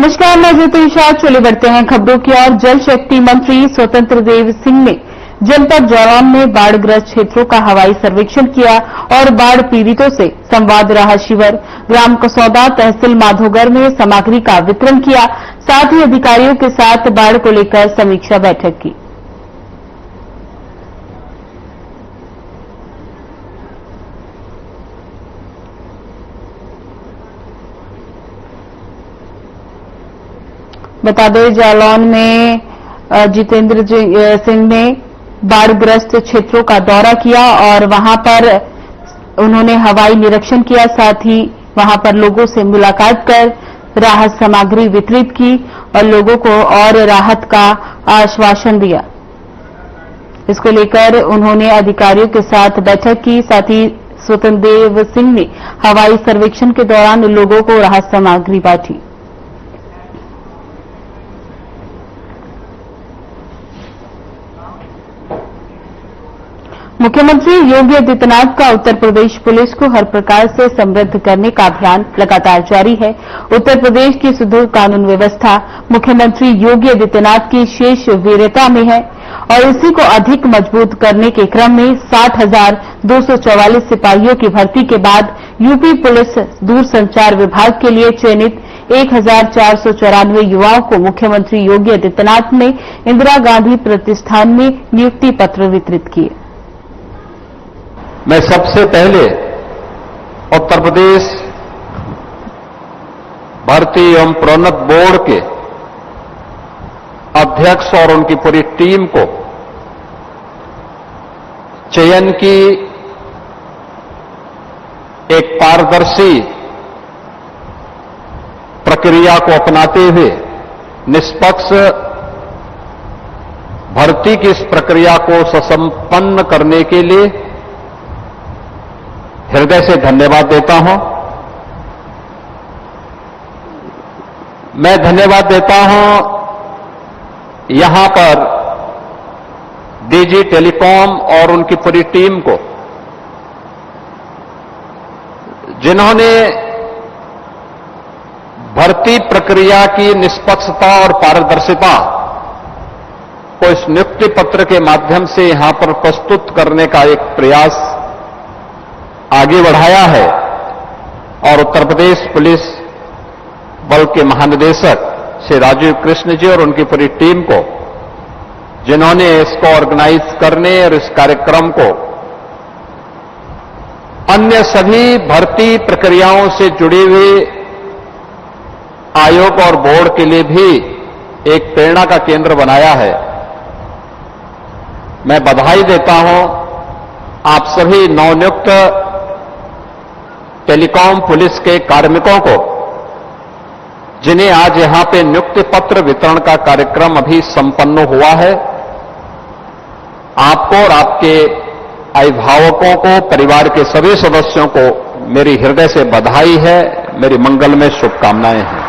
नमस्कार, मैं ज्योतिषा। चले बढ़ते हैं खबरों की ओर। जल शक्ति मंत्री स्वतंत्र देव सिंह ने जनपद जालौन में बाढ़ग्रस्त क्षेत्रों का हवाई सर्वेक्षण किया और बाढ़ पीड़ितों से संवाद, राहत शिविर, ग्राम कसौदा, तहसील माधोगर में सामग्री का वितरण किया। साथ ही अधिकारियों के साथ बाढ़ को लेकर समीक्षा बैठक की। बता दें, जालौन में जितेंद्र सिंह ने बाढ़ग्रस्त क्षेत्रों का दौरा किया और वहां पर उन्होंने हवाई निरीक्षण किया। साथ ही वहां पर लोगों से मुलाकात कर राहत सामग्री वितरित की और लोगों को और राहत का आश्वासन दिया। इसको लेकर उन्होंने अधिकारियों के साथ बैठक की। साथ ही स्वतंत्र देव सिंह ने हवाई सर्वेक्षण के दौरान लोगों को राहत सामग्री बांटी। मुख्यमंत्री योगी आदित्यनाथ का उत्तर प्रदेश पुलिस को हर प्रकार से समृद्ध करने का अभियान लगातार जारी है। उत्तर प्रदेश की सुदृढ़ कानून व्यवस्था मुख्यमंत्री योगी आदित्यनाथ की शेष वीरता में है और इसी को अधिक मजबूत करने के क्रम में 60,244 सिपाहियों की भर्ती के बाद यूपी पुलिस दूरसंचार विभाग के लिए चयनित 1,494 युवाओं को मुख्यमंत्री योगी आदित्यनाथ ने इंदिरा गांधी प्रतिष्ठान में नियुक्ति पत्र वितरित किए। मैं सबसे पहले उत्तर प्रदेश भर्ती एवं प्रोन्नत बोर्ड के अध्यक्ष और उनकी पूरी टीम को चयन की एक पारदर्शी प्रक्रिया को अपनाते हुए निष्पक्ष भर्ती की इस प्रक्रिया को सुसंपन्न करने के लिए हृदय से धन्यवाद देता हूं। मैं धन्यवाद देता हूं यहां पर डीजी टेलीकॉम और उनकी पूरी टीम को, जिन्होंने भर्ती प्रक्रिया की निष्पक्षता और पारदर्शिता को इस नियुक्ति पत्र के माध्यम से यहां पर प्रस्तुत करने का एक प्रयास आगे बढ़ाया है। और उत्तर प्रदेश पुलिस बल के महानिदेशक श्री राजीव कृष्ण जी और उनकी पूरी टीम को, जिन्होंने इसको ऑर्गेनाइज करने और इस कार्यक्रम को अन्य सभी भर्ती प्रक्रियाओं से जुड़े हुए आयोग और बोर्ड के लिए भी एक प्रेरणा का केंद्र बनाया है। मैं बधाई देता हूं आप सभी नवनियुक्त टेलीकॉम पुलिस के कार्मिकों को, जिन्हें आज यहां पे नियुक्ति पत्र वितरण का कार्यक्रम अभी संपन्न हुआ है। आपको और आपके अभिभावकों को, परिवार के सभी सदस्यों को मेरी हृदय से बधाई है, मेरी मंगलमय शुभकामनाएं हैं।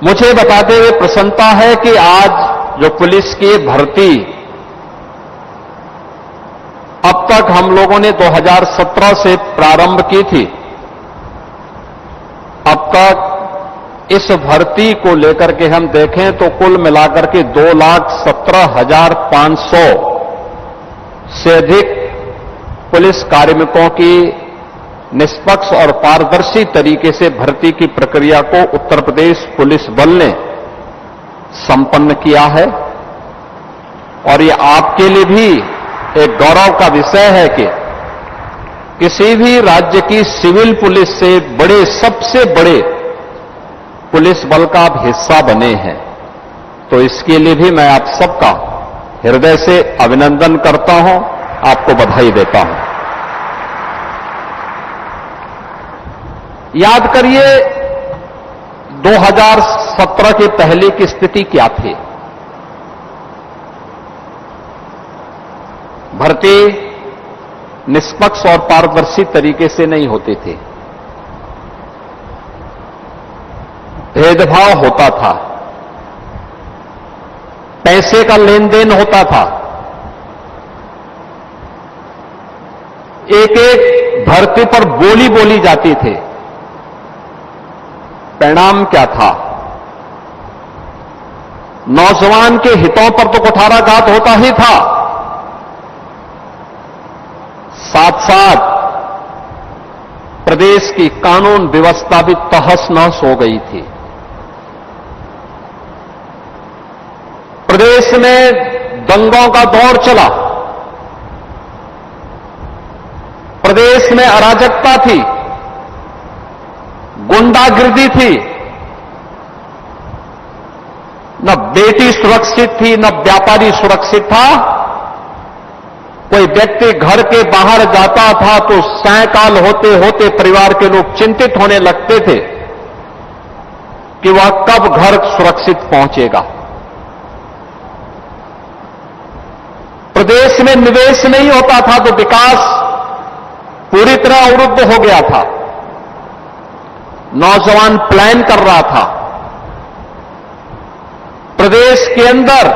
मुझे बताते हुए प्रसन्नता है कि आज जो पुलिस की भर्ती अब तक हम लोगों ने 2017 से प्रारंभ की थी, अब तक इस भर्ती को लेकर के हम देखें तो कुल मिलाकर के 2,17,500 से अधिक पुलिस कार्मिकों की निष्पक्ष और पारदर्शी तरीके से भर्ती की प्रक्रिया को उत्तर प्रदेश पुलिस बल ने संपन्न किया है। और ये आपके लिए भी एक गौरव का विषय है कि किसी भी राज्य की सिविल पुलिस से बड़े, सबसे बड़े पुलिस बल का आप हिस्सा बने हैं। तो इसके लिए भी मैं आप सबका हृदय से अभिनंदन करता हूं, आपको बधाई देता हूं। याद करिए 2017 के पहले की स्थिति क्या थी। भर्ती निष्पक्ष और पारदर्शी तरीके से नहीं होती थी, भेदभाव होता था, पैसे का लेन देन होता था, एक एक धरती पर बोली बोली जाती थी, परिणाम क्या था? नौजवान के हितों पर तो कुठाराघात होता ही था, साथ साथ प्रदेश की कानून व्यवस्था भी तहस नहस हो गई थी। प्रदेश में दंगों का दौर चला, प्रदेश में अराजकता थी, गुंडागिर्दी थी, न बेटी सुरक्षित थी, न व्यापारी सुरक्षित था। कोई व्यक्ति घर के बाहर जाता था तो सायकाल होते होते परिवार के लोग चिंतित होने लगते थे कि वह कब घर सुरक्षित पहुंचेगा। प्रदेश में निवेश नहीं होता था तो विकास पूरी तरह अवरुद्ध हो गया था। नौजवान प्लान कर रहा था। प्रदेश के अंदर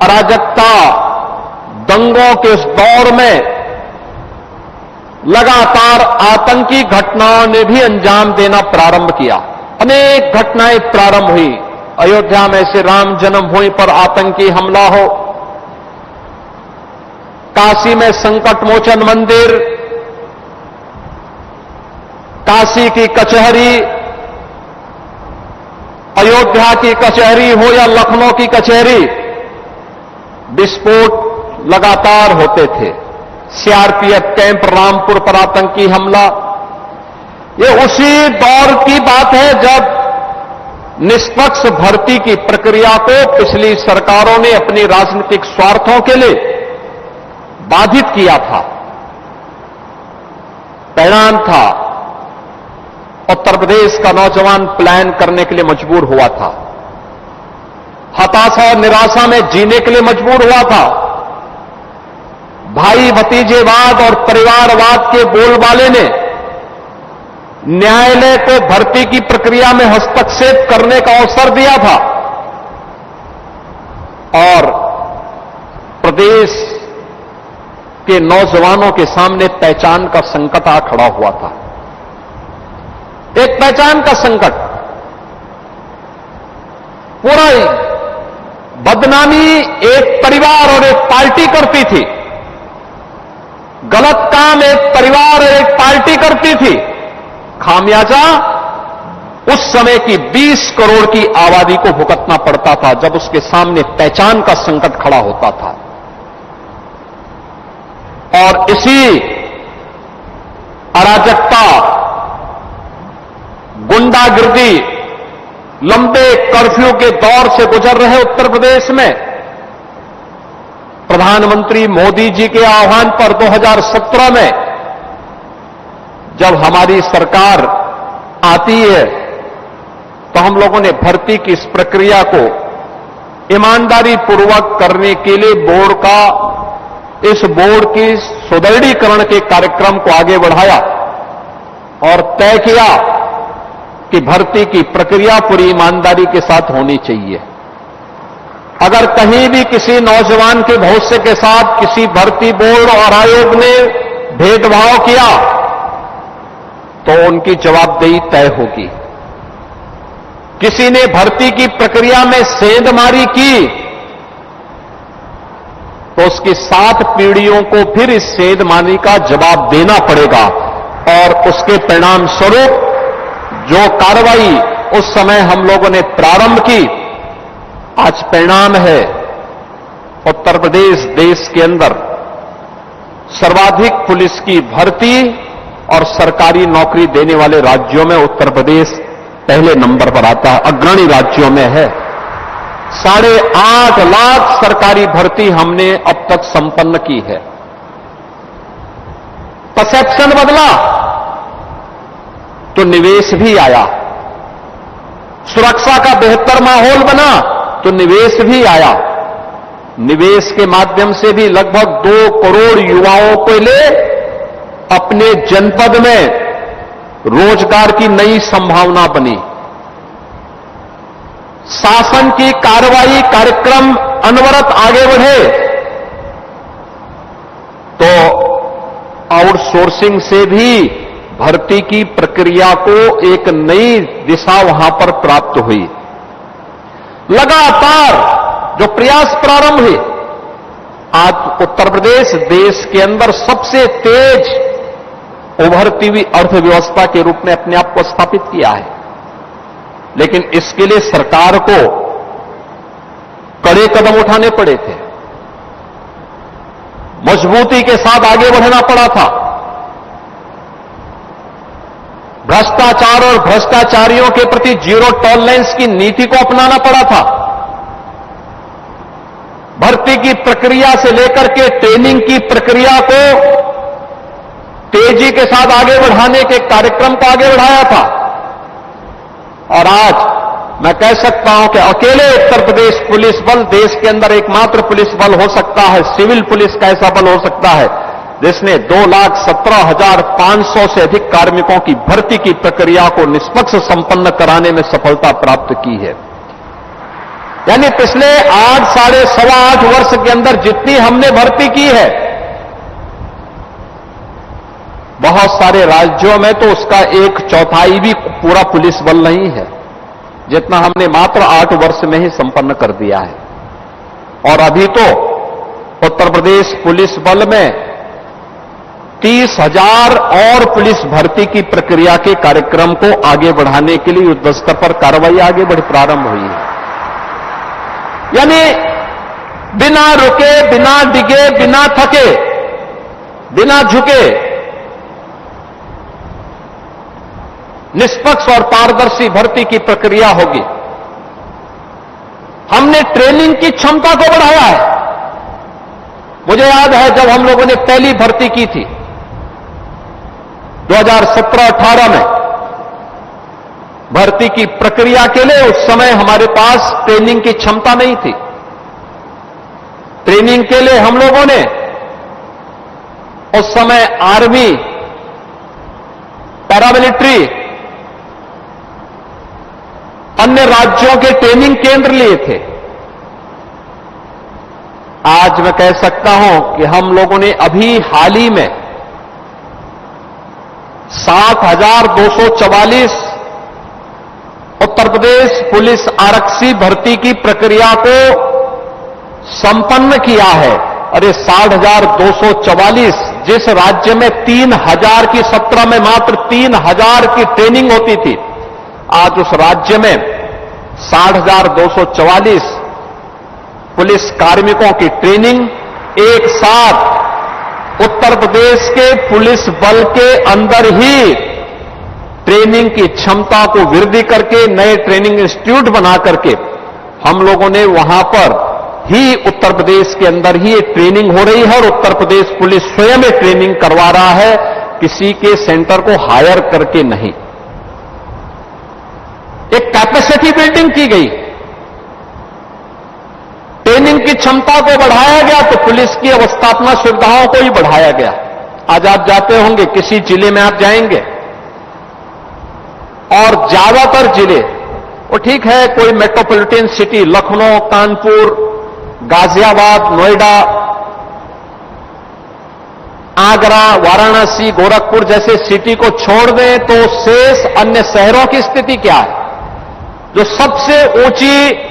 अराजकता, दंगों के इस दौर में लगातार आतंकी घटनाओं ने भी अंजाम देना प्रारंभ किया। अनेक घटनाएं प्रारंभ हुई। अयोध्या में से राम जन्मभूमि पर आतंकी हमला हो, काशी में संकट मोचन मंदिर, काशी की कचहरी, अयोध्या की कचहरी हो या लखनऊ की कचहरी, विस्फोट लगातार होते थे। सीआरपीएफ कैंप रामपुर पर आतंकी हमला, ये उसी दौर की बात है जब निष्पक्ष भर्ती की प्रक्रिया को पिछली सरकारों ने अपनी राजनीतिक स्वार्थों के लिए बाधित किया था। परिणाम था उत्तर प्रदेश का नौजवान प्लान करने के लिए मजबूर हुआ था, हताशा और निराशा में जीने के लिए मजबूर हुआ था। भाई भतीजेवाद और परिवारवाद के बोलबाले ने न्यायालय को भर्ती की प्रक्रिया में हस्तक्षेप करने का अवसर दिया था और प्रदेश के नौजवानों के सामने पहचान का संकट आ खड़ा हुआ था। एक पहचान का संकट, पूरा बदनामी एक परिवार और एक पार्टी करती थी, गलत काम एक परिवार और एक पार्टी करती थी, खामियाजा उस समय की 20 करोड़ की आबादी को भुगतना पड़ता था जब उसके सामने पहचान का संकट खड़ा होता था। और इसी अराजकता, गुंडागिर्दी, लंबे कर्फ्यू के दौर से गुजर रहे उत्तर प्रदेश में प्रधानमंत्री मोदी जी के आह्वान पर 2017 में जब हमारी सरकार आती है तो हम लोगों ने भर्ती की इस प्रक्रिया को ईमानदारी पूर्वक करने के लिए इस बोर्ड की सुदृढ़ीकरण के कार्यक्रम को आगे बढ़ाया और तय किया कि भर्ती की प्रक्रिया पूरी ईमानदारी के साथ होनी चाहिए। अगर कहीं भी किसी नौजवान के भविष्य के साथ किसी भर्ती बोर्ड और आयोग ने भेदभाव किया तो उनकी जवाबदेही तय होगी। किसी ने भर्ती की प्रक्रिया में सेंधमारी की तो उसकी 7 पीढ़ियों को फिर इस सेंधमारी का जवाब देना पड़ेगा और उसके परिणाम स्वरूप जो कार्रवाई उस समय हम लोगों ने प्रारंभ की, आज परिणाम है उत्तर प्रदेश देश के अंदर सर्वाधिक पुलिस की भर्ती और सरकारी नौकरी देने वाले राज्यों में उत्तर प्रदेश पहले नंबर पर आता है, अग्रणी राज्यों में है। 8.5 लाख सरकारी भर्ती हमने अब तक संपन्न की है। परसेप्शन बदला तो निवेश भी आया, सुरक्षा का बेहतर माहौल बना तो निवेश भी आया। निवेश के माध्यम से भी लगभग 2 करोड़ युवाओं को ले अपने जनपद में रोजगार की नई संभावना बनी। शासन की कार्रवाई कार्यक्रम अनवरत आगे बढ़े तो आउटसोर्सिंग से भी भर्ती की प्रक्रिया को एक नई दिशा वहां पर प्राप्त हुई। लगातार जो प्रयास प्रारंभ हुए, आज उत्तर प्रदेश देश के अंदर सबसे तेज उभरती हुई अर्थव्यवस्था के रूप में अपने आप को स्थापित किया है। लेकिन इसके लिए सरकार को कड़े कदम उठाने पड़े थे, मजबूती के साथ आगे बढ़ना पड़ा था। भ्रष्टाचार और भ्रष्टाचारियों के प्रति जीरो टॉलरेंस की नीति को अपनाना पड़ा था। भर्ती की प्रक्रिया से लेकर के ट्रेनिंग की प्रक्रिया को तेजी के साथ आगे बढ़ाने के कार्यक्रम को आगे बढ़ाया था। और आज मैं कह सकता हूं कि अकेले उत्तर प्रदेश पुलिस बल देश के अंदर एकमात्र पुलिस बल हो सकता है, सिविल पुलिस का ऐसा बल हो सकता है जिसने 2,17,500 से अधिक कार्मिकों की भर्ती की प्रक्रिया को निष्पक्ष संपन्न कराने में सफलता प्राप्त की है। यानी पिछले 8 साढ़े सवा 8 वर्ष के अंदर जितनी हमने भर्ती की है, बहुत सारे राज्यों में तो उसका 1/4 भी पूरा पुलिस बल नहीं है, जितना हमने मात्र 8 वर्ष में ही संपन्न कर दिया है। और अभी तो उत्तर प्रदेश पुलिस बल में 30,000 और पुलिस भर्ती की प्रक्रिया के कार्यक्रम को आगे बढ़ाने के लिए युद्ध स्तर पर कार्रवाई आगे बढ़ प्रारंभ हुई है। यानी बिना रुके, बिना डिगे, बिना थके, बिना झुके निष्पक्ष और पारदर्शी भर्ती की प्रक्रिया होगी। हमने ट्रेनिंग की क्षमता को बढ़ाया है। मुझे याद है जब हम लोगों ने पहली भर्ती की थी 2017-18 में, भर्ती की प्रक्रिया के लिए उस समय हमारे पास ट्रेनिंग की क्षमता नहीं थी। ट्रेनिंग के लिए हम लोगों ने उस समय आर्मी, पैरामिलिट्री, अन्य राज्यों के ट्रेनिंग केंद्र लिए थे। आज मैं कह सकता हूं कि हम लोगों ने अभी हाल ही में 7,244 उत्तर प्रदेश पुलिस आरक्षी भर्ती की प्रक्रिया को संपन्न किया है। अरे 60,244, जिस राज्य में 3,000 की 17 में मात्र 3,000 की ट्रेनिंग होती थी, आज उस राज्य में 60,244 पुलिस कार्मिकों की ट्रेनिंग एक साथ उत्तर प्रदेश के पुलिस बल के अंदर ही ट्रेनिंग की क्षमता को वृद्धि करके नए ट्रेनिंग इंस्टीट्यूट बना करके हम लोगों ने वहां पर ही उत्तर प्रदेश के अंदर ही ट्रेनिंग हो रही है। और उत्तर प्रदेश पुलिस स्वयं ट्रेनिंग करवा रहा है, किसी के सेंटर को हायर करके नहीं। एक कैपेसिटी बिल्डिंग की गई, ट्रेनिंग की क्षमता को बढ़ाया गया, तो पुलिस की अवस्थापना सुविधाओं को ही बढ़ाया गया। आज आप जाते होंगे, किसी जिले में आप जाएंगे और ज्यादातर जिले, वो ठीक है कोई मेट्रोपॉलिटन सिटी लखनऊ, कानपुर, गाजियाबाद, नोएडा, आगरा, वाराणसी, गोरखपुर जैसे सिटी को छोड़ दें तो शेष अन्य शहरों की स्थिति क्या है? जो सबसे ऊंची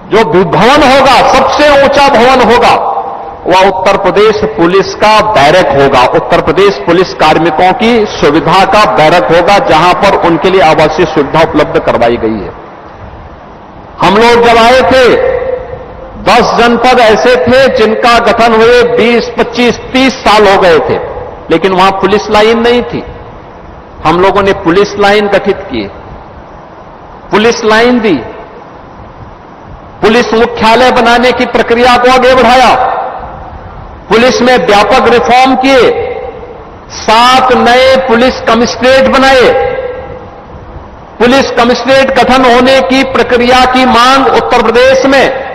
जो भवन होगा, सबसे ऊंचा भवन होगा, वह उत्तर प्रदेश पुलिस का बैरक होगा, उत्तर प्रदेश पुलिस कार्मिकों की सुविधा का बैरक होगा, जहां पर उनके लिए आवासीय सुविधा उपलब्ध करवाई गई है। हम लोग जब आए थे 10 जनपद ऐसे थे जिनका गठन हुए 20, 25, 30 साल हो गए थे, लेकिन वहां पुलिस लाइन नहीं थी। हम लोगों ने पुलिस लाइन गठित की, पुलिस लाइन दी, पुलिस मुख्यालय बनाने की प्रक्रिया को आगे बढ़ाया, पुलिस में व्यापक रिफॉर्म किए, 7 नए पुलिस कमिश्नरेट बनाए। पुलिस कमिश्नरेट गठन होने की प्रक्रिया की मांग उत्तर प्रदेश में,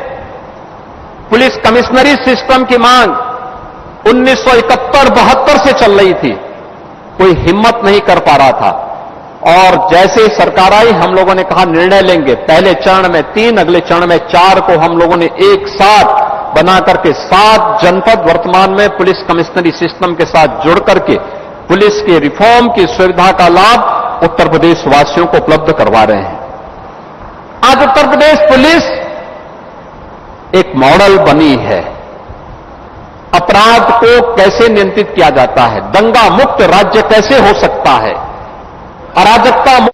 पुलिस कमिश्नरी सिस्टम की मांग 1971-72 से चल रही थी, कोई हिम्मत नहीं कर पा रहा था। और जैसे सरकार आई, हम लोगों ने कहा निर्णय लेंगे, पहले चरण में 3, अगले चरण में 4 को हम लोगों ने एक साथ बना करके 7 जनपद वर्तमान में पुलिस कमिश्नरी सिस्टम के साथ जुड़ करके पुलिस के रिफॉर्म की सुविधा का लाभ उत्तर प्रदेश वासियों को उपलब्ध करवा रहे हैं। आज उत्तर प्रदेश पुलिस एक मॉडल बनी है। अपराध को कैसे नियंत्रित किया जाता है, दंगा मुक्त राज्य कैसे हो सकता है, अराजकता मुक्त।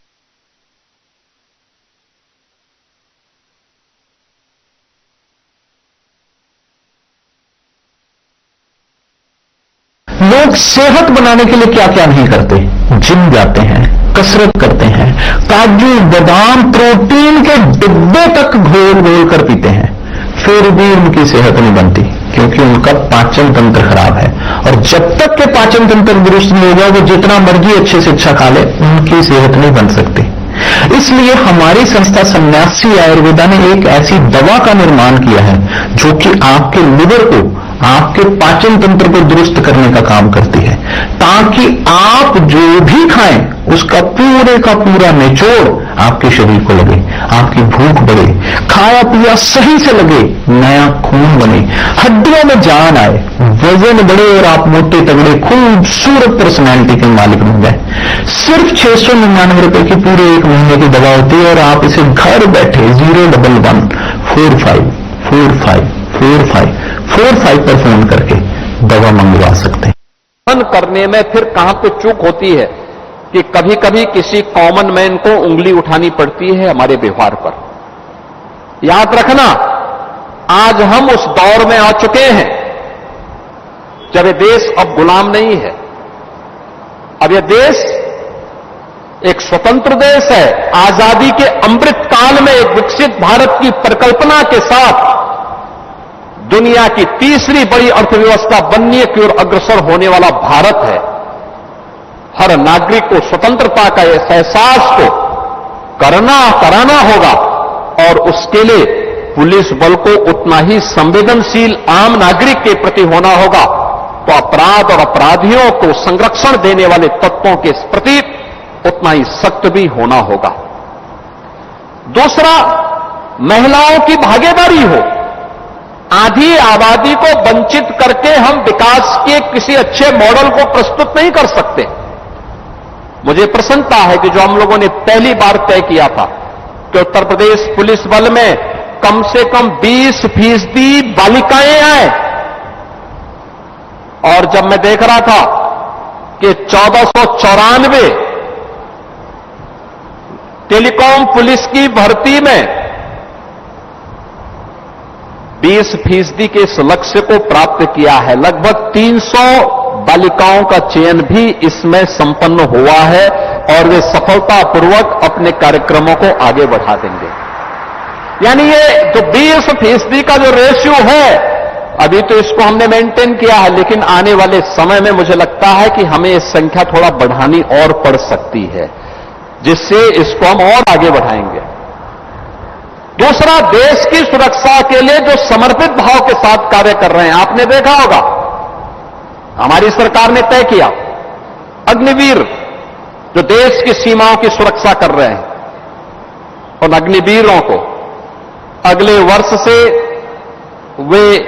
लोग सेहत बनाने के लिए क्या क्या नहीं करते, जिम जाते हैं, कसरत करते हैं, काजू बादाम प्रोटीन के डिब्बे तक घोल घोल कर पीते हैं, फिर भी उनकी सेहत नहीं बनती क्योंकि उनका पाचन तंत्र खराब है। और जब तक के पाचन तंत्र दुरुस्त नहीं होगा वो जितना मर्जी अच्छे से अच्छा खा ले, उनकी सेहत नहीं बन सकती। इसलिए हमारी संस्था सन्यासी आयुर्वेदा ने एक ऐसी दवा का निर्माण किया है जो कि आपके लिवर को, आपके पाचन तंत्र को दुरुस्त करने का काम करती है, ताकि आप जो भी खाएं उसका पूरे का पूरा निचोड़ आपके शरीर को लगे, आपकी भूख बढ़े, खाया पिया सही से लगे, नया खून बने, हड्डियों में जान आए, वजन बढ़े और आप मोटे तगड़े खूबसूरत पर्सनैलिटी के मालिक बन जाए। सिर्फ 699 रुपए की पूरे 1 महीने की दवा होती है और आप इसे घर बैठे 01145454545 पर फोन करके दवा मंगवा सकते हैं। करने में फिर कहां पे चूक होती है कि कभी कभी किसी कॉमन मैन को उंगली उठानी पड़ती है हमारे व्यवहार पर। याद रखना, आज हम उस दौर में आ चुके हैं जब यह देश अब गुलाम नहीं है। अब यह देश एक स्वतंत्र देश है। आजादी के अमृत काल में एक विकसित भारत की परिकल्पना के साथ दुनिया की तीसरी बड़ी अर्थव्यवस्था बनने की ओर अग्रसर होने वाला भारत है। हर नागरिक को स्वतंत्रता का इस एहसास को कराना होगा और उसके लिए पुलिस बल को उतना ही संवेदनशील आम नागरिक के प्रति होना होगा। तो अपराध और अपराधियों को संरक्षण देने वाले तत्वों के प्रति उतना ही सख्त भी होना होगा। दूसरा, महिलाओं की भागीदारी हो। आधी आबादी को वंचित करके हम विकास के किसी अच्छे मॉडल को प्रस्तुत नहीं कर सकते। मुझे प्रसन्नता है कि जो हम लोगों ने पहली बार तय किया था कि उत्तर प्रदेश पुलिस बल में कम से कम 20% बालिकाएं आए, और जब मैं देख रहा था कि 1494 टेलीकॉम पुलिस की भर्ती में 20% के इस लक्ष्य को प्राप्त किया है, लगभग 300 बालिकाओं का चयन भी इसमें संपन्न हुआ है और वे सफलतापूर्वक अपने कार्यक्रमों को आगे बढ़ा देंगे। यानी ये जो 20% का जो रेशियो है, अभी तो इसको हमने मेंटेन किया है, लेकिन आने वाले समय में मुझे लगता है कि हमें इस संख्या थोड़ा बढ़ानी और पड़ सकती है, जिससे इसको हम और आगे बढ़ाएंगे। दूसरा, देश की सुरक्षा के लिए जो समर्पित भाव के साथ कार्य कर रहे हैं, आपने देखा होगा हमारी सरकार ने तय किया अग्निवीर, जो देश की सीमाओं की सुरक्षा कर रहे हैं, उन अग्निवीरों को अगले वर्ष से वे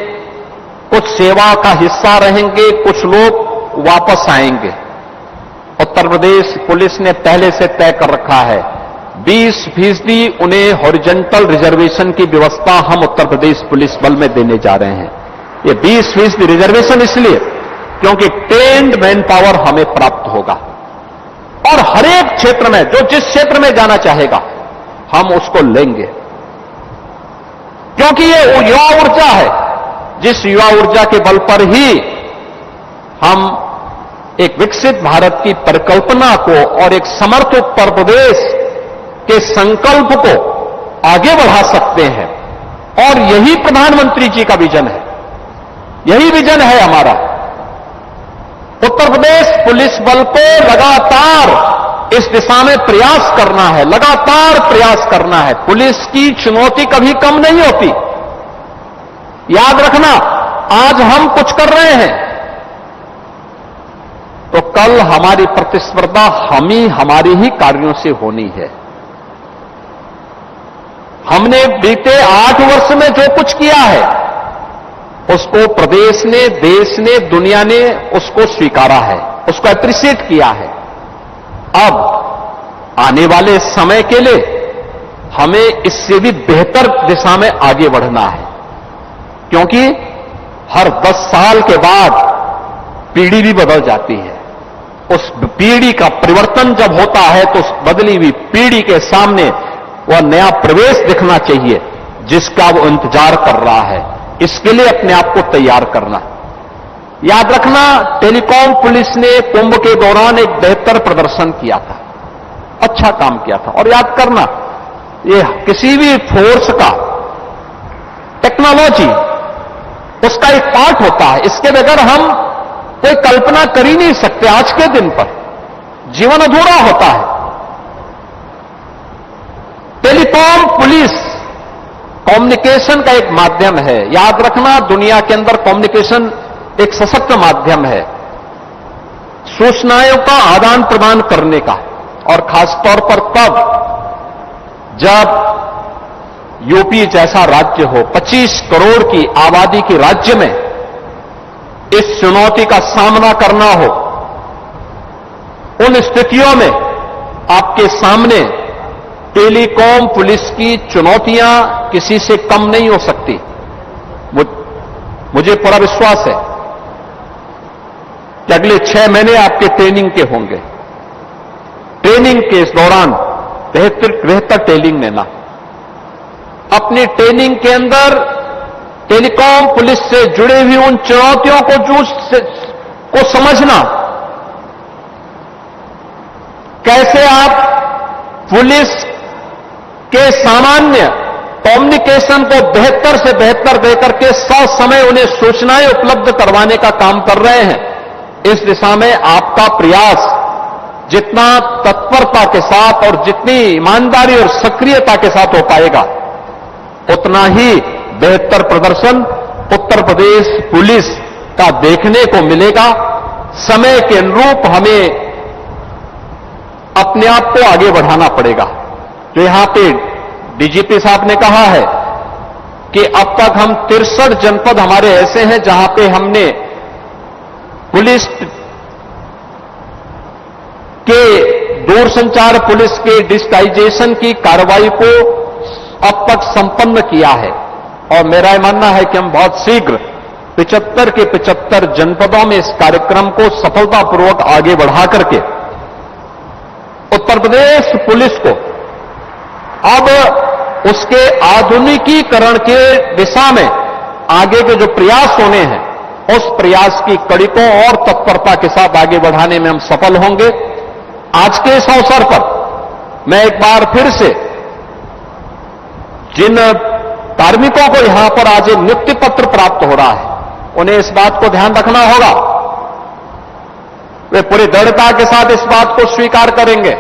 कुछ सेवा का हिस्सा रहेंगे, कुछ लोग वापस आएंगे। उत्तर प्रदेश पुलिस ने पहले से तय कर रखा है 20% उन्हें हॉरिजॉन्टल रिजर्वेशन की व्यवस्था हम उत्तर प्रदेश पुलिस बल में देने जा रहे हैं। ये 20% रिजर्वेशन इसलिए क्योंकि ट्रेन्ड मैन पावर हमें प्राप्त होगा और हर एक क्षेत्र में जो जिस क्षेत्र में जाना चाहेगा हम उसको लेंगे, क्योंकि ये युवा ऊर्जा है, जिस युवा ऊर्जा के बल पर ही हम एक विकसित भारत की परिकल्पना को और एक समर्थ उत्तर प्रदेश के संकल्प को आगे बढ़ा सकते हैं। और यही प्रधानमंत्री जी का विजन है, यही विजन है हमारा। उत्तर प्रदेश पुलिस बल को लगातार इस दिशा में प्रयास करना है, लगातार प्रयास करना है। पुलिस की चुनौती कभी कम नहीं होती। याद रखना, आज हम कुछ कर रहे हैं तो कल हमारी प्रतिस्पर्धा हमारे ही कार्यों से होनी है। हमने बीते 8 वर्ष में जो कुछ किया है उसको प्रदेश ने, देश ने, दुनिया ने उसको स्वीकारा है, उसको एप्रिशिएट किया है। अब आने वाले समय के लिए हमें इससे भी बेहतर दिशा में आगे बढ़ना है, क्योंकि हर 10 साल के बाद पीढ़ी भी बदल जाती है। उस पीढ़ी का परिवर्तन जब होता है तो उस बदली हुई पीढ़ी के सामने वह नया प्रवेश दिखना चाहिए जिसका वो इंतजार कर रहा है। इसके लिए अपने आप को तैयार करना। याद रखना, टेलीकॉम पुलिस ने कुंभ के दौरान एक बेहतर प्रदर्शन किया था, अच्छा काम किया था। और याद करना, ये किसी भी फोर्स का टेक्नोलॉजी उसका एक पार्ट होता है। इसके बगैर हम कोई कल्पना कर ही नहीं सकते। आज के दिन पर जीवन अधूरा होता है। टेलीकॉम पुलिस कम्युनिकेशन का एक माध्यम है। याद रखना, दुनिया के अंदर कम्युनिकेशन एक सशक्त माध्यम है सूचनाओं का आदान प्रदान करने का, और खासतौर पर तब जब यूपी जैसा राज्य हो, 25 करोड़ की आबादी के राज्य में इस चुनौती का सामना करना हो। उन स्थितियों में आपके सामने टेलीकॉम पुलिस की चुनौतियां किसी से कम नहीं हो सकती। मुझे पूरा विश्वास है कि अगले 6 महीने आपके ट्रेनिंग के होंगे। ट्रेनिंग के इस दौरान बेहतर ट्रेनिंग लेना, अपनी ट्रेनिंग के अंदर टेलीकॉम पुलिस से जुड़ी हुई उन चुनौतियों को समझना, कैसे आप पुलिस के सामान्य कम्युनिकेशन को बेहतर से बेहतर देकर के ससमय उन्हें सूचनाएं उपलब्ध करवाने का काम कर रहे हैं। इस दिशा में आपका प्रयास जितना तत्परता के साथ और जितनी ईमानदारी और सक्रियता के साथ हो पाएगा, उतना ही बेहतर प्रदर्शन उत्तर प्रदेश पुलिस का देखने को मिलेगा। समय के अनुरूप हमें अपने आप को आगे बढ़ाना पड़ेगा। जो यहां पे डीजीपी साहब ने कहा है कि अब तक हम 63 जनपद हमारे ऐसे हैं जहां पे हमने पुलिस के दूरसंचार पुलिस के डिजिटाइजेशन की कार्रवाई को अब तक संपन्न किया है। और मेरा यह मानना है कि हम बहुत शीघ्र 75 के 75 जनपदों में इस कार्यक्रम को सफलतापूर्वक आगे बढ़ा करके उत्तर प्रदेश पुलिस को अब उसके आधुनिकीकरण के दिशा में आगे के जो प्रयास होने हैं, उस प्रयास की कड़ी को और तत्परता के साथ आगे बढ़ाने में हम सफल होंगे। आज के इस अवसर पर मैं एक बार फिर से जिन कार्मिकों को यहां पर आज एक नियुक्ति पत्र प्राप्त हो रहा है, उन्हें इस बात को ध्यान रखना होगा, वे पूरी दृढ़ता के साथ इस बात को स्वीकार करेंगे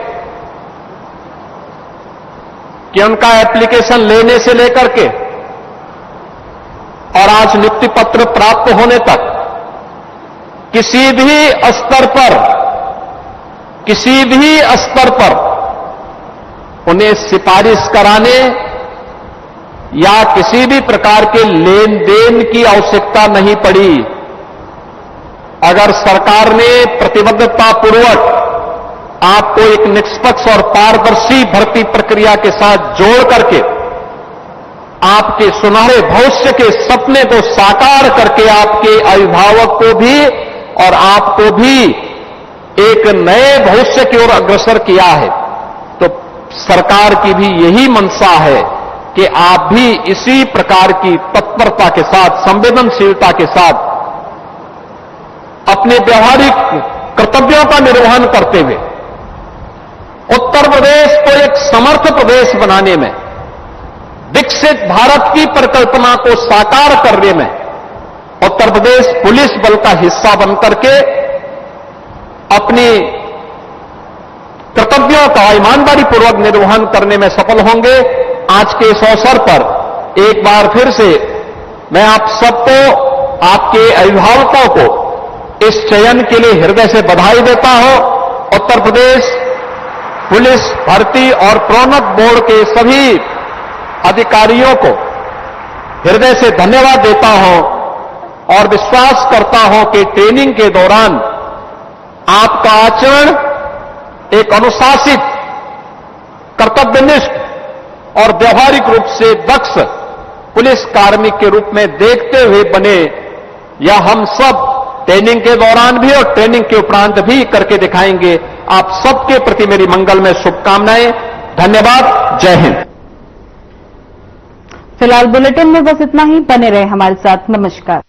कि उनका एप्लीकेशन लेने से लेकर के और आज नियुक्ति पत्र प्राप्त होने तक किसी भी स्तर पर उन्हें सिफारिश कराने या किसी भी प्रकार के लेन देन की आवश्यकता नहीं पड़ी। अगर सरकार ने प्रतिबद्धतापूर्वक आपको एक निष्पक्ष और पारदर्शी भर्ती प्रक्रिया के साथ जोड़ करके आपके सुनहरे भविष्य के सपने को साकार करके आपके अभिभावक को भी और आपको भी एक नए भविष्य की ओर अग्रसर किया है, तो सरकार की भी यही मंशा है कि आप भी इसी प्रकार की तत्परता के साथ, संवेदनशीलता के साथ अपने व्यवहारिक कर्तव्यों का निर्वहन करते हुए उत्तर प्रदेश को एक समर्थ प्रदेश बनाने में, विकसित भारत की परिकल्पना को साकार करने में उत्तर प्रदेश पुलिस बल का हिस्सा बनकर के अपनी कर्तव्यों का ईमानदारी पूर्वक निर्वहन करने में सफल होंगे। आज के इस अवसर पर एक बार फिर से मैं आप सबको, आपके अभिभावकों को इस चयन के लिए हृदय से बधाई देता हूं। उत्तर प्रदेश पुलिस भर्ती और प्रोन्नत बोर्ड के सभी अधिकारियों को हृदय से धन्यवाद देता हूं। और विश्वास करता हूं कि ट्रेनिंग के दौरान आपका आचरण एक अनुशासित, कर्तव्यनिष्ठ और व्यवहारिक रूप से दक्ष पुलिस कार्मिक के रूप में देखते हुए बने। यह हम सब ट्रेनिंग के दौरान भी और ट्रेनिंग के उपरांत भी करके दिखाएंगे। आप सबके प्रति मेरी मंगल में शुभकामनाएं। धन्यवाद। जय हिंद। फिलहाल बुलेटिन में बस इतना ही। बने रहे हमारे साथ। नमस्कार।